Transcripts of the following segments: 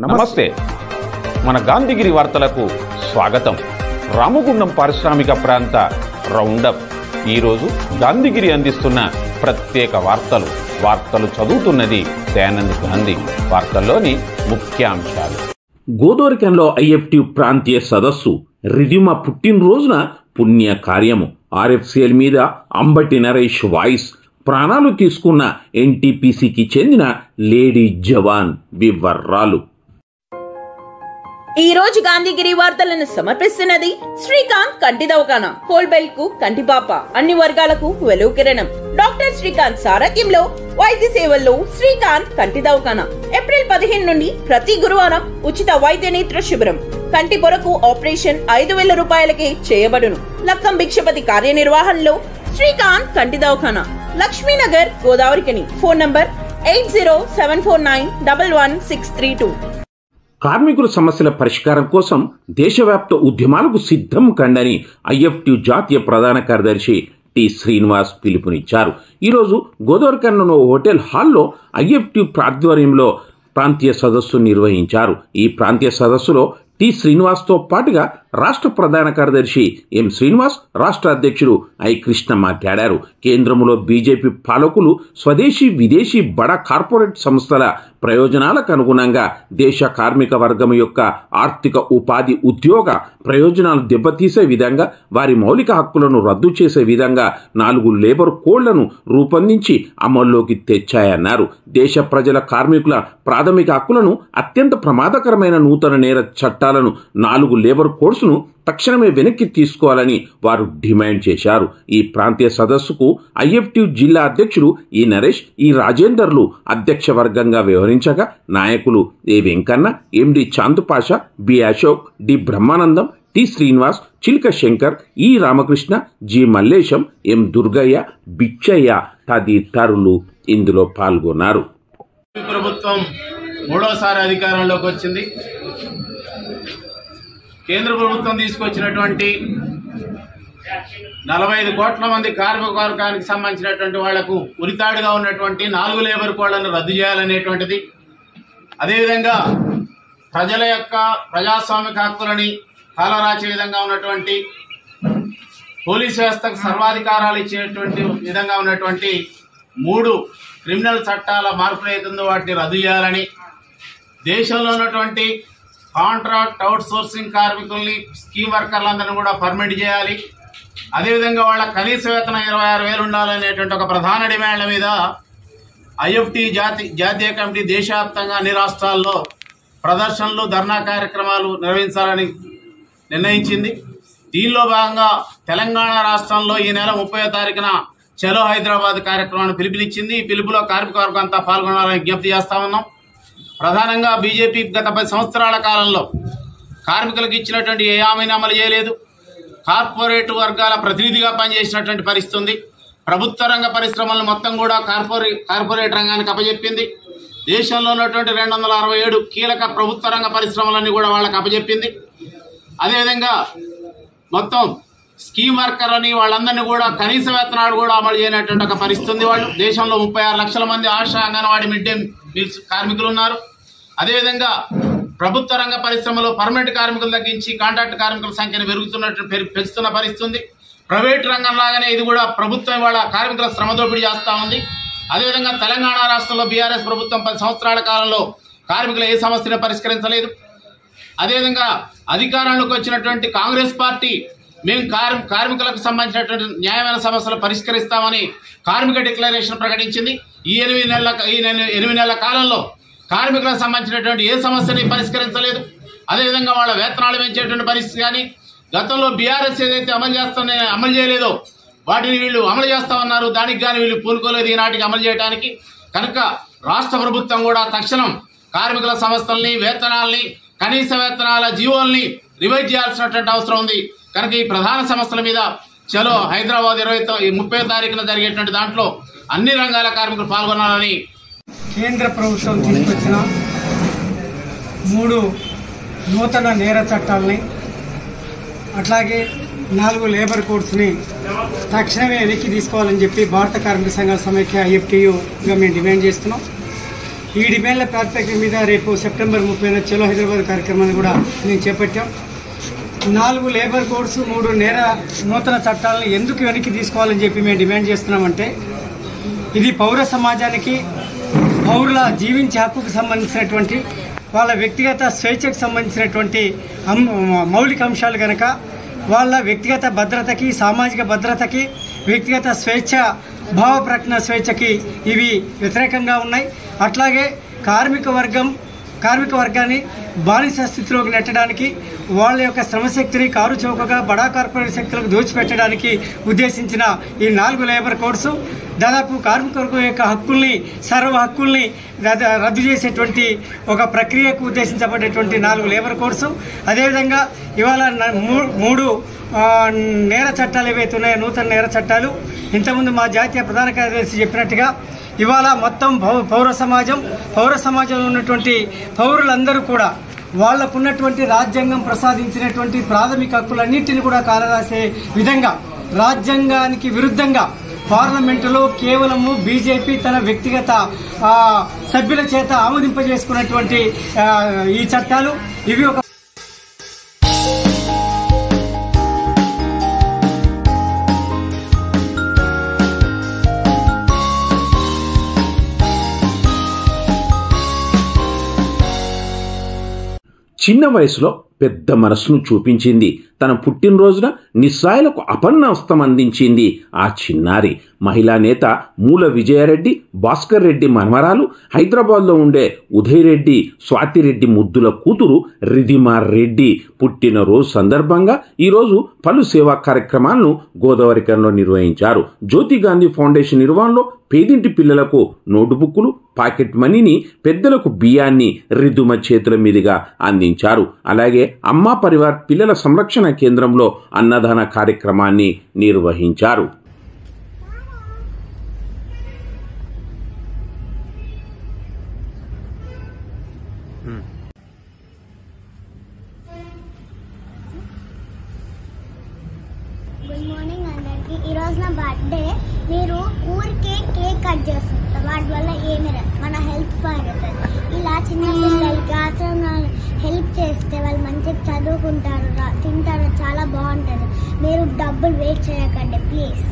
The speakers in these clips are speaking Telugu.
నమస్తే. మన గాంధీగిరి వార్తలకు స్వాగతం. రామగుండం పారిశ్రామిక ప్రాంత రౌండప్. ఈరోజు గాంధీగిరి అందిస్తున్న ప్రత్యేక వార్తలు చదువుతున్నది దయానంద్ గాంధీ. వార్తల్లోని ముఖ్యాంశాలు. గోదోరికంలో ఐఎఫ్టి ప్రాంతీయ సదస్సు, రిధిమ పుట్టినరోజున పుణ్య కార్యము, ఆర్ఎఫ్సిఎల్ మీద అంబటి నరేష్ వాయిస్, ప్రాణాలు తీసుకున్న ఎన్టీపీసీకి చెందిన లేడీ జవాన్ వివరాలు. ఈ రోజు గాంధీగిరి వార్తలను సమర్పిస్తున్నది శ్రీకాంత్ కంటి దవాఖానా. కోల్బెల్ కు కంటిపాప, అన్ని వర్గాలకు వెలుగు కిరణం. డాక్టర్ శ్రీకాంత్ సారథ్యంలో వైద్య సేవల్లో శ్రీకాంత్ కంటి దవాఖానా. ఏప్రిల్ 15 నుండి ప్రతి గురువారం ఉచిత వైద్య నేత్ర శిబిరం. కంటి పొరకు ఆపరేషన్ 5,000 రూపాయలకే చేయబడును. లక్కం భిక్షపతి కార్యనిర్వహణలో శ్రీకాంత్ కంటి దవాఖానా, లక్ష్మీనగర్, గోదావరికని. Phone number 8074911632. కార్మికుల సమస్యల పరిష్కారం కోసం దేశవ్యాప్త ఉద్యమాలకు సిద్ధం కండని ఐఎఫ్టి జాతీయ ప్రధాన కార్యదర్శి టి శ్రీనివాస్ పిలుపునిచ్చారు. ఈరోజు గోదావరికన్ను హోటల్ హాల్లో ఐఎఫ్టి ఆధ్వర్యంలో ప్రాంతీయ సదస్సు నిర్వహించారు. ఈ ప్రాంతీయ సదస్సులో టి శ్రీనివాస్తో పాటుగా రాష్ట్ర ప్రధాన కార్యదర్శి ఎం శ్రీనివాస్, రాష్ట్ర అధ్యక్షుడు ఐ కృష్ణ మాట్లాడారు. కేంద్రంలో బీజేపీ పాలకులు స్వదేశీ విదేశీ బడా కార్పొరేట్ సంస్థల ప్రయోజనాలకు అనుగుణంగా దేశ కార్మిక వర్గం యొక్క ఆర్థిక ఉపాధి ఉద్యోగ ప్రయోజనాలు దెబ్బతీసే విధంగా, వారి మౌలిక హక్కులను రద్దు చేసే విధంగా 4 లేబర్ కోడ్లను రూపొందించి అమల్లోకి తెచ్చాయన్నారు. దేశ ప్రజల కార్మికుల ప్రాథమిక హక్కులను అత్యంత ప్రమాదకరమైన నూతన నేర చట్టాలను 4 లేబర్ కోడ్స్ను తక్షణమే వెనక్కి తీసుకోవాలని వారు డిమాండ్ చేశారు. ఈ ప్రాంతీయ సదస్సుకు ఐఎఫ్టి జిల్లా అధ్యక్షుడు ఈ నరేష్, ఈ రాజేందర్లు అధ్యక్ష వర్గంగా వ్యవహరించగా, నాయకులు A Venkanna, MD Chandupasha, B Ashok, D Brahmanandam, T Srinivas, Chilaka Shankar, E Ramakrishna, G Mallesham, M Durgaiah, Bichaiah తదితరులు ఇందులో పాల్గొన్నారు. ప్రభుత్వం మూడోసారి అధికారంలోకి వచ్చింది. కేంద్ర ప్రభుత్వం తీసుకొచ్చినటువంటి 45 కోట్ల మంది కార్మిక వర్గానికి సంబంధించినటువంటి వాళ్లకు ఉరితాడుగా ఉన్నటువంటి 4 లేబర్ కోడ్లను రద్దు చేయాలనేటువంటిది, అదేవిధంగా ప్రజల యొక్క ప్రజాస్వామిక హక్కులని కాలరాచే విధంగా ఉన్నటువంటి, పోలీసు వ్యవస్థకు సర్వాధికారాలు ఇచ్చేటువంటి విధంగా ఉన్నటువంటి 3 క్రిమినల్ చట్టాల మార్పులు అవుతుందో వాటిని రద్దు చేయాలని, దేశంలో ఉన్నటువంటి కాంట్రాక్ట్ అవుట్ సోర్సింగ్ కార్మికుల్ని, స్కీమ్ వర్కర్లందరినీ కూడా పర్మిట్ చేయాలి. అదేవిధంగా వాళ్ళ కనీస వేతనం 26,000 ఉండాలనేటువంటి ఒక ప్రధాన డిమాండ్ల మీద ఐఎఫ్టి జాతీయ కమిటీ దేశవ్యాప్తంగా అన్ని రాష్ట్రాల్లో ప్రదర్శనలు, ధర్నా కార్యక్రమాలు నిర్వహించాలని నిర్ణయించింది. దీనిలో భాగంగా తెలంగాణ రాష్ట్రంలో ఈ నెల 30వ తారీఖున చలో హైదరాబాద్ కార్యక్రమాన్ని పిలుపునిచ్చింది. ఈ పిలుపులో కార్మిక వర్గం అంతా పాల్గొనాలని విజ్ఞప్తి చేస్తా ఉన్నాం. ప్రధానంగా బీజేపీ గత 10 సంవత్సరాల కాలంలో కార్మికులకు ఇచ్చినటువంటి ఏ హామీని అమలు చేయలేదు. కార్పొరేట్ వర్గాల ప్రతినిధిగా పనిచేసినటువంటి పరిస్థితి ఉంది. ప్రభుత్వ రంగ పరిశ్రమలను మొత్తం కూడా కార్పొరేట్ రంగానికి అప్పచెప్పింది. దేశంలో ఉన్నటువంటి 267 కీలక ప్రభుత్వ రంగ పరిశ్రమలన్నీ కూడా వాళ్ళకి అప్పచెప్పింది. అదేవిధంగా మొత్తం స్కీమ్ వర్కర్లని వాళ్ళందరినీ కూడా కనీస వేతనాలు కూడా అమలు చేయనటువంటి ఒక పరిస్థితి ఉంది. వాళ్ళు దేశంలో 36 లక్షల మంది ASHA, anganwadi, mid day meals కార్మికులు ఉన్నారు. అదేవిధంగా ప్రభుత్వ రంగ పరిశ్రమలో పర్మనెంట్ కార్మికులు తగ్గించి కాంట్రాక్ట్ కార్మికుల సంఖ్యను పెంచుతున్న పరిస్థితి ఉంది. ప్రైవేట్ రంగం లాగానే ఇది కూడా ప్రభుత్వం వాళ్ళ కార్మికుల శ్రమ దోపిడీ చేస్తూ ఉంది. అదేవిధంగా తెలంగాణ రాష్ట్రంలో బీఆర్ఎస్ ప్రభుత్వం 10 సంవత్సరాల కాలంలో కార్మికుల ఏ సమస్యను పరిష్కరించలేదు. అదేవిధంగా అధికారంలోకి వచ్చినటువంటి కాంగ్రెస్ పార్టీ మేము కార్మికులకు సంబంధించినటువంటి న్యాయమైన సమస్యలు పరిష్కరిస్తామని కార్మిక డిక్లరేషన్ ప్రకటించింది. ఈ 8 నెలల కాలంలో కార్మికులకు సంబంధించినటువంటి ఏ సమస్యని పరిష్కరించలేదు. అదేవిధంగా వాళ్ళ వేతనాలు పెంచేటువంటి పరిస్థితి కానీ, గతంలో బీఆర్ఎస్ ఏదైతే అమలు చేయలేదో వాటిని వీళ్ళు అమలు చేస్తా ఉన్నారు. దానికి కానీ వీళ్ళు పూనుకోలేదు ఈనాటికి అమలు చేయడానికి. కనుక రాష్ట్ర ప్రభుత్వం కూడా తక్షణం కార్మికుల సమస్యల్ని, వేతనాల్ని, కనీస వేతనాల జీవోల్ని రివైజ్ చేయాల్సినటువంటి అవసరం ఉంది. కనుక ఈ ప్రధాన సమస్యల మీద చలో హైదరాబాద్ 30వ తారీఖున జరిగేటువంటి దాంట్లో అన్ని రంగాల కార్మికులు పాల్గొనాలని కేంద్ర ప్రభుత్వం తీసుకొచ్చిన 3 నూతన నేర చట్టాలని, అట్లాగే 4 లేబర్ కోడ్స్ని తక్షణమే వెనక్కి తీసుకోవాలని చెప్పి భారత కార్మిక సంఘాల సమైక్య ఐఎఫ్టియుగా మేము డిమాండ్ చేస్తున్నాం. ఈ డిమాండ్ల ప్రాతిపదిక మీద రేపు సెప్టెంబర్ 30న చలో హైదరాబాద్ కార్యక్రమాన్ని కూడా మేము చేపట్టాం. 4 లేబర్ కోడ్స్, 3 నూతన చట్టాలను ఎందుకు వెనక్కి తీసుకోవాలని చెప్పి మేము డిమాండ్ చేస్తున్నామంటే, ఇది పౌర సమాజానికి పౌరుల జీవించే హక్కుకు సంబంధించినటువంటి, వాళ్ళ వ్యక్తిగత స్వేచ్ఛకు సంబంధించినటువంటి మౌలిక అంశాలు కనుక వాళ్ళ వ్యక్తిగత భద్రతకి, సామాజిక భద్రతకి, వ్యక్తిగత స్వేచ్ఛ, భావ ప్రకటన స్వేచ్ఛకి ఇవి వ్యతిరేకంగా ఉన్నాయి. అట్లాగే కార్మిక వర్గాన్ని బానిస స్థితిలోకి నెట్టడానికి, వాళ్ళ యొక్క శ్రమశక్తిని కారు చౌకగా బడా కార్పొరేట్ శక్తులకు దోచిపెట్టడానికి ఉద్దేశించిన ఈ 4 లేబర్ కోడ్స్ దాదాపు కార్మిక వర్గం యొక్క హక్కుల్ని, సర్వ హక్కుల్ని రద్దు చేసేటువంటి ఒక ప్రక్రియకు ఉద్దేశించబడేటువంటి 4 లేబర్ కోడ్స్. అదేవిధంగా ఇవాళ 3 నేర చట్టాలు ఏవైతే ఉన్నాయో, నూతన నేర చట్టాలు, ఇంతకుముందు మా జాతీయ ప్రధాన కార్యదర్శి చెప్పినట్టుగా ఇవాళ మొత్తం పౌర సమాజంలో ఉన్నటువంటి పౌరులందరూ కూడా వాళ్లకున్నటువంటి రాజ్యాంగం ప్రసాదించినటువంటి ప్రాథమిక హక్కులన్నింటినీ కూడా కాలరాసే విధంగా, రాజ్యాంగానికి విరుద్ధంగా పార్లమెంటులో కేవలము బీజేపీ తన వ్యక్తిగత సభ్యుల చేత ఆమోదింపజేసుకున్నటువంటి ఈ చట్టాలు ఇవి ఒక చిన్న వయసులో పెద్ద మనసును చూపించింది. తన పుట్టినరోజున నిస్సాయులకు అపన్నస్తం అందించింది ఆ చిన్నారి. మహిళా నేత మూల విజయారెడ్డి, భాస్కర్ రెడ్డి మనమరాలు, హైదరాబాద్లో ఉండే ఉదయ్ రెడ్డి, స్వాతిరెడ్డి ముద్దుల కూతురు రిధిమా రెడ్డి పుట్టినరోజు సందర్భంగా ఈరోజు పలు సేవా కార్యక్రమాలను గోదావరికరంలో నిర్వహించారు. జ్యోతి గాంధీ ఫౌండేషన్ నిర్వహణలో పేదింటి పిల్లలకు నోటుబుక్కులు, పాకెట్ మనీని, పెద్దలకు బియ్యాన్ని రిధిమ చేతుల మీదుగా అందించారు. అలాగే అమ్మా పరివార్ పిల్లల సంరక్షణ కేంద్రంలో అన్నదాన కార్యక్రమాన్ని నిర్వహించారు. గుడ్ మార్నింగ్ అందరికి. ఈరోజు నా బర్త్డే. మీరు ఊరికే కేక్ కట్ చేస్తుంటారు, వాటి వల్ల ఏమి మన హెల్త్ పాడవుతుంది. ఇలా చిన్న పిల్లలకి ఆచరణలు హెల్ప్ చేస్తే వాళ్ళు మంచిగా చదువుకుంటారు, తింటారు, చాలా బాగుంటుంది. మీరు డబ్బులు వేస్ట్ చేయకండి ప్లీజ్.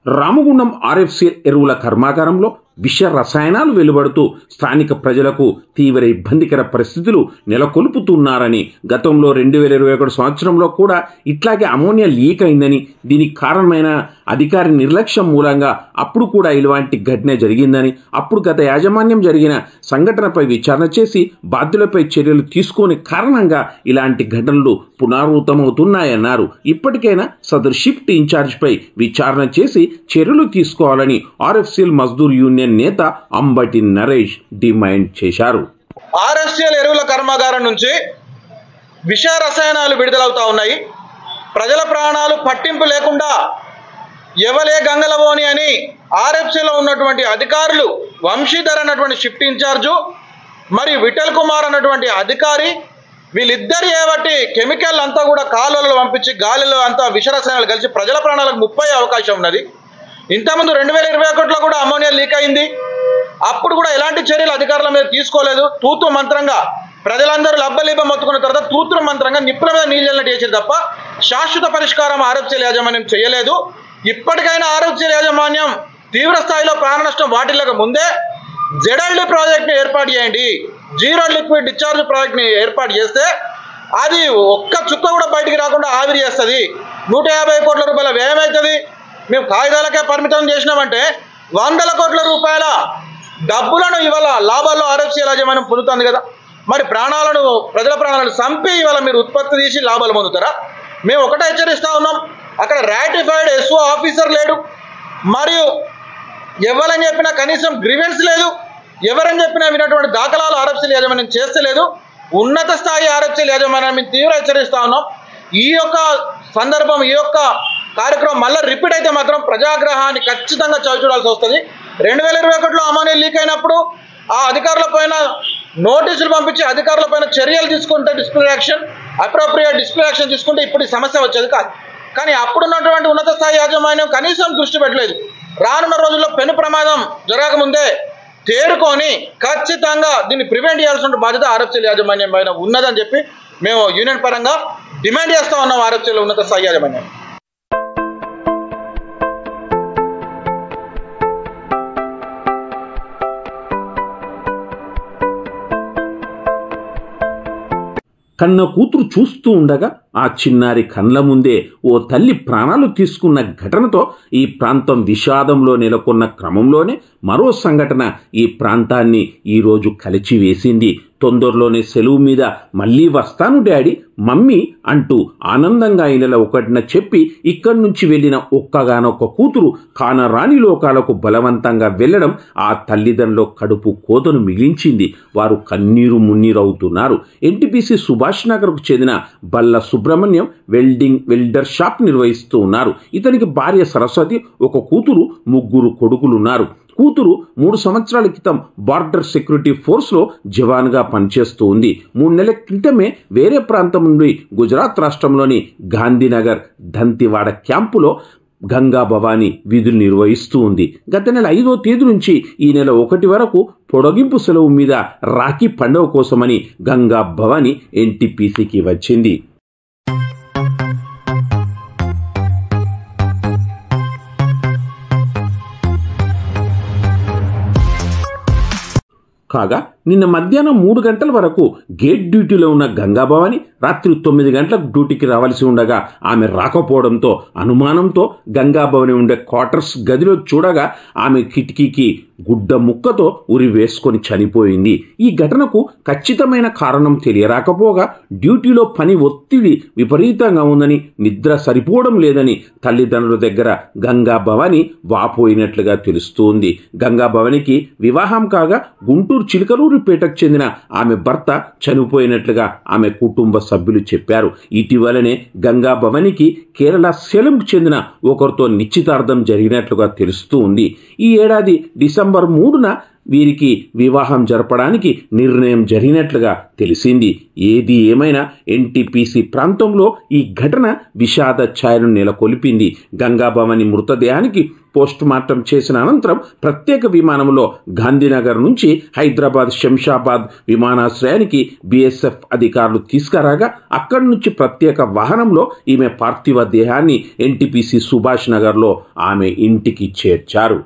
రామగుండం RFC ఎరువుల కర్మాగారంలో విష రసాయనాలు వెలువడుతూ స్థానిక ప్రజలకు తీవ్ర ఇబ్బందికర పరిస్థితులు నెలకొల్పుతున్నారని, గతంలో 2021 సంవత్సరంలో కూడా ఇట్లాగే అమోనియా లీక్ అయిందని, దీనికి కారణమైన అధికారి నిర్లక్ష్యం మూలంగా అప్పుడు కూడా ఇలాంటి ఘటన జరిగిందని, అప్పుడు గత యాజమాన్యం జరిగిన సంఘటనపై విచారణ చేసి బాధ్యులపై చర్యలు తీసుకునే కారణంగా ఇలాంటి ఘటనలు పునరావృతమవుతున్నాయన్నారు. ఇప్పటికైనా సదరు షిఫ్ట్ ఇన్ఛార్జిపై విచారణ చేసి చర్యలు తీసుకోవాలని RFCL మజ్దూర్ యూనియన్ నేత అంబటి నరేష్ డిమాండ్ చేశారు. RFCL ఎరువుల కర్మాగారం నుంచి విష రసాయనాలు విడుదలవుతా ఉన్నాయి. ప్రజల ప్రాణాలు పట్టింపు లేకుండా ఎవలే గంగలవోని అని RFCలో ఉన్నటువంటి అధికారులు, వంశీధర్ అన్నటువంటి షిఫ్ట్ ఇన్ఛార్జు, మరి విఠల్ కుమార్ అన్నటువంటి అధికారి, వీళ్ళిద్దరు ఏబట్టి కెమికల్ అంతా కూడా కాలువలలో పంపించి గాలిలో అంతా విష రసాయనాలు కలిసి ప్రజల ప్రాణాలకు ముప్పై అవకాశం ఉన్నది. ఇంతకుముందు 2021లో కూడా అమోనియా లీక్ అయింది. అప్పుడు కూడా ఎలాంటి చర్యలు అధికారుల మీద తీసుకోలేదు. తూతు మంత్రంగా ప్రజలందరూ లబ్బలీబ మొత్తుకున్న తర్వాత తూతు మంత్రంగా నిప్పుల మీద నీళ్ళు జల్లినట్టు చేసేది తప్ప శాశ్వత పరిష్కారం RFCL యాజమాన్యం చేయలేదు. ఇప్పటికైనా RFCL యాజమాన్యం తీవ్ర స్థాయిలో ప్రాణ నష్టం వాటిల్లక ముందే ZLD ప్రాజెక్ట్ని ఏర్పాటు చేయండి. జీరో లిక్విడ్ డిశ్చార్జ్ ప్రాజెక్ట్ని ఏర్పాటు చేస్తే అది ఒక్క చుక్క కూడా బయటికి రాకుండా ఆవిరి చేస్తుంది. 150 కోట్ల రూపాయల వ్యయం అవుతుంది. మేము కాగితాలకే పరిమితం చేసినామంటే 100 కోట్ల రూపాయల డబ్బులను ఇవాళ లాభాల్లో RFCL యాజమాన్యం పొందుతుంది కదా. మరి ప్రజల ప్రాణాలను చంపి ఇవాళ మీరు ఉత్పత్తి తీసి లాభాలు పొందుతారా? మేము ఒకటే హెచ్చరిస్తూ ఉన్నాం, అక్కడ రాటిఫైడ్ SO ఆఫీసర్ లేడు, మరియు ఎవరని చెప్పినా కనీసం గ్రీవెన్స్ లేదు, ఎవరని చెప్పినా వినటువంటి దాఖలాలు RFCL యాజమాన్యం చేస్తలేదు. ఉన్నత స్థాయి RFCL యాజమాన్యాన్ని తీవ్ర హెచ్చరిస్తూ ఉన్నాం. ఈ యొక్క సందర్భం, ఈ యొక్క కార్యక్రమం మళ్ళీ రిపీట్ అయితే మాత్రం ప్రజాగ్రహాన్ని ఖచ్చితంగా చవిచూడాల్సి వస్తుంది. 2021లో అమోనియా లీక్ అయినప్పుడు ఆ అధికారుల పైన నోటీసులు పంపించి అధికారుల పైన చర్యలు తీసుకుంటే disciplinary action, appropriate disciplinary action తీసుకుంటే ఇప్పుడు ఈ సమస్య వచ్చేది కాదు. కానీ అప్పుడున్నటువంటి ఉన్నత స్థాయి యాజమాన్యం కనీసం దృష్టి పెట్టలేదు. రానున్న రోజుల్లో పెను ప్రమాదం జరగకముందే తేరుకొని ఖచ్చితంగా దీన్ని ప్రివెంట్ చేయాల్సిన బాధ్యత ఆర్ఎఫ్సీఎల్ యాజమాన్యం పైన ఉన్నదని చెప్పి మేము యూనియన్ పరంగా డిమాండ్ చేస్తూ ఉన్నాం ఆర్ఎఫ్సీఎల్ ఉన్నత స్థాయి యాజమాన్యం. కన్న కూతురు చూస్తూ ఉండగా ఆ చిన్నారి కండ్ల ముందే ఓ తల్లి ప్రాణాలు తీసుకున్న ఘటనతో ఈ ప్రాంతం విషాదంలో నెలకొన్న క్రమంలోనే మరో సంఘటన ఈ ప్రాంతాన్ని ఈరోజు కలిచివేసింది. తొందరలోనే సెలవు మీద మళ్ళీ వస్తాను డాడీ, మమ్మీ అంటూ ఆనందంగా ఈ నెల 1న చెప్పి ఇక్కడి నుంచి వెళ్ళిన ఒక్కగానొక్క కూతురు కానరాని లోకాలకు బలవంతంగా వెళ్ళడం ఆ తల్లిదండ్రుల కడుపు కోతను మిగిలించింది. వారు కన్నీరు మున్నీరవుతున్నారు. ఎన్టీపీసీ సుభాష్ నగర్కు చెందిన బల్ల సుబ్రహ్మణ్యం వెల్డర్ షాప్ నిర్వహిస్తూ ఉన్నారు. ఇతనికి భార్య సరస్వతి, ఒక కూతురు, 3 కొడుకులున్నారు. కూతురు 3 సంవత్సరాల క్రితం బార్డర్ సెక్యూరిటీ ఫోర్స్లో జవాన్గా పనిచేస్తూ ఉంది. 3 నెలల క్రితమే వేరే ప్రాంతం నుండి గుజరాత్ రాష్ట్రంలోని గాంధీనగర్ దంతివాడ క్యాంపులో గంగా భవాని విధులు నిర్వహిస్తూ ఉంది. గత నెల 5వ తేదీ నుంచి ఈ నెల 1 వరకు పొడిగింపు సెలవు మీద రాఖీ పండుగ కోసమని గంగా భవాని ఎన్టీపీసీకి వచ్చింది. కాగా నిన్న మధ్యాహ్నం 3 గంటల వరకు గేట్ డ్యూటీలో ఉన్న గంగాభవాని రాత్రి 9 గంటలకు డ్యూటీకి రావాల్సి ఉండగా ఆమె రాకపోవడంతో అనుమానంతో గంగాభవాని ఉండే క్వార్టర్స్ గదిలో చూడగా ఆమె కిటికీకి గుడ్డ ముక్కతో ఉరి వేసుకొని చనిపోయింది. ఈ ఘటనకు ఖచ్చితమైన కారణం తెలియరాకపోగా డ్యూటీలో పని ఒత్తిడి విపరీతంగా ఉందని, నిద్ర సరిపోవడం లేదని తల్లిదండ్రుల దగ్గర గంగాభవాని వాపోయినట్లుగా తెలుస్తోంది. గంగాభవానికి వివాహం కాగా గుంటూరు చిలకలూరిపేటకు చెందిన ఆమె భర్త చనిపోయినట్లుగా ఆమె కుటుంబ సభ్యులు చెప్పారు. ఇటీవలనే గంగాభవానికి కేరళ సేలంకు చెందిన ఒకరితో నిశ్చితార్థం జరిగినట్లుగా తెలుస్తూ ఉంది. ఈ ఏడాది డిసెంబర్ 3న వీరికి వివాహం జరపడానికి నిర్ణయం జరిగినట్లుగా తెలిసింది. ఏది ఏమైనా ఎన్టీపీసీ ప్రాంతంలో ఈ ఘటన విషాద ఛాయను నెలకొల్పింది. గంగాభవాని మృతదేహానికి పోస్టుమార్టం చేసిన అనంతరం ప్రత్యేక విమానంలో గాంధీనగర్ నుంచి హైదరాబాద్ శంషాబాద్ విమానాశ్రయానికి బీఎస్ఎఫ్ అధికారులు తీసుకురాగా అక్కడి నుంచి ప్రత్యేక వాహనంలో ఈమె పార్థివ దేహాన్ని ఎన్టీపీసీ సుభాష్ నగర్లో ఆమె ఇంటికి చేర్చారు.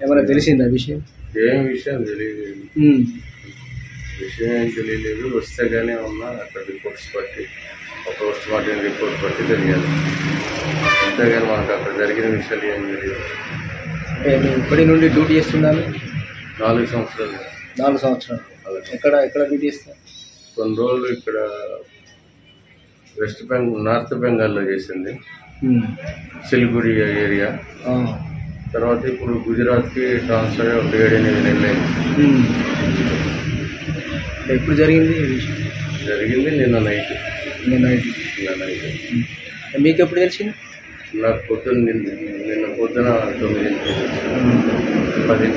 ఏమైనా తెలిసిందా విషయం? ఏం విషయం తెలియలేదు. విషయం ఏం తెలియలేదు. వస్తే కానీ ఉన్నా అక్కడ రిపోర్ట్స్ బట్టి, ఒక పోస్ట్ మార్టం రిపోర్ట్ బట్టి తెలియాలి. అంతేగాని మనకు అక్కడ జరిగిన విషయాలు ఏం తెలియదు. ఇప్పటి నుండి డ్యూటీ చేస్తున్నారు? 4 సంవత్సరాలు. 4 సంవత్సరాలు. ఎక్కడ డ్యూటీ చేస్తారు? కొన్ని రోజులు ఇక్కడ నార్త్ బెంగాల్లో చేసింది, సిలిగురి ఏరియా. తర్వాత ఇప్పుడు గుజరాత్కి ట్రాన్స్ఫర్ 7-8 నెలలు అయింది. ఎప్పుడు జరిగింది? జరిగింది నిన్న నైట్. మీకు ఎప్పుడు తెలిసింది? నాకు నిన్న పొద్దున 9-10.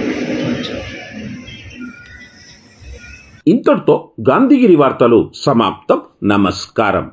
ఇంతటితో గాంధీగిరి వార్తలు సమాప్తం. నమస్కారం.